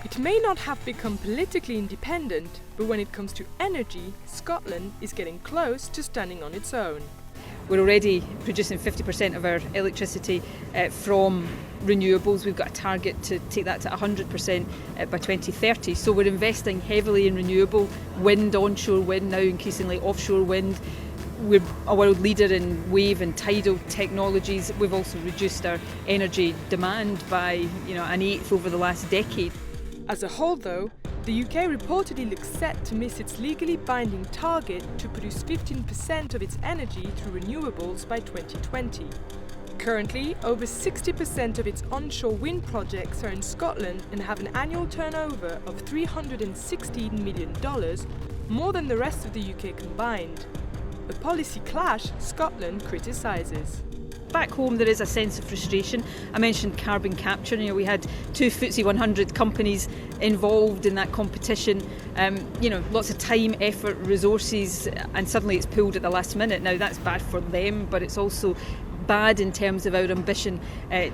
It may not have become politically independent, but when it comes to energy, Scotland is getting close to standing on its own. We're already producing 50% of our electricity from renewables. We've got a target to take that to 100% by 2030. So we're investing heavily in renewable wind, onshore wind, now increasingly offshore wind. We're a world leader in wave and tidal technologies. We've also reduced our energy demand by an eighth over the last decade. As a whole, though, the UK reportedly looks set to miss its legally binding target to produce 15% of its energy through renewables by 2020. Currently, over 60% of its onshore wind projects are in Scotland and have an annual turnover of $316 million, more than the rest of the UK combined. A policy clash Scotland criticises. Back home there is a sense of frustration. I mentioned carbon capture. We had two FTSE 100 companies involved in that competition. Lots of time, effort, resources, and suddenly it's pulled at the last minute. Now that's bad for them, but it's also bad in terms of our ambition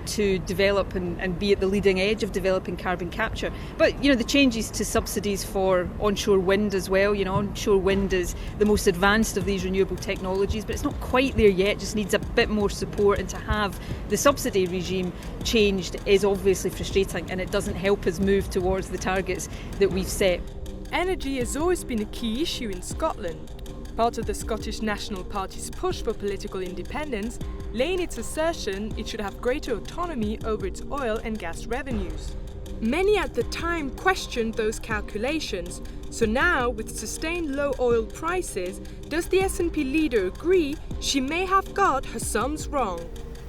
to develop and be at the leading edge of developing carbon capture. But the changes to subsidies for onshore wind as well. Onshore wind is the most advanced of these renewable technologies, but it's not quite there yet. It just needs a bit more support, and to have the subsidy regime changed is obviously frustrating, and it doesn't help us move towards the targets that we've set. Energy has always been a key issue in Scotland. Part of the Scottish National Party's push for political independence lay in its assertion it should have greater autonomy over its oil and gas revenues. Many at the time questioned those calculations, so now, with sustained low oil prices, does the SNP leader agree she may have got her sums wrong?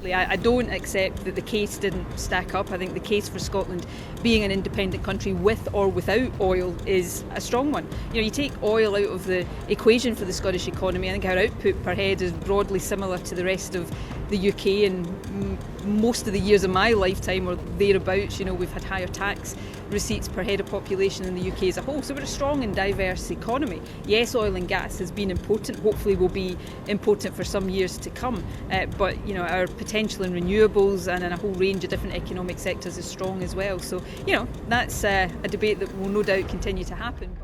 I don't accept that the case didn't stack up. I think the case for Scotland being an independent country with or without oil is a strong one. You take oil out of the equation for the Scottish economy. I think our output per head is broadly similar to the rest of the UK, and most of the years of my lifetime or thereabouts, we've had higher tax receipts per head of population in the UK as a whole. So we're a strong and diverse economy. Yes, oil and gas has been important, hopefully will be important for some years to come. But our potential in renewables and in a whole range of different economic sectors is strong as well. So that's a debate that will no doubt continue to happen.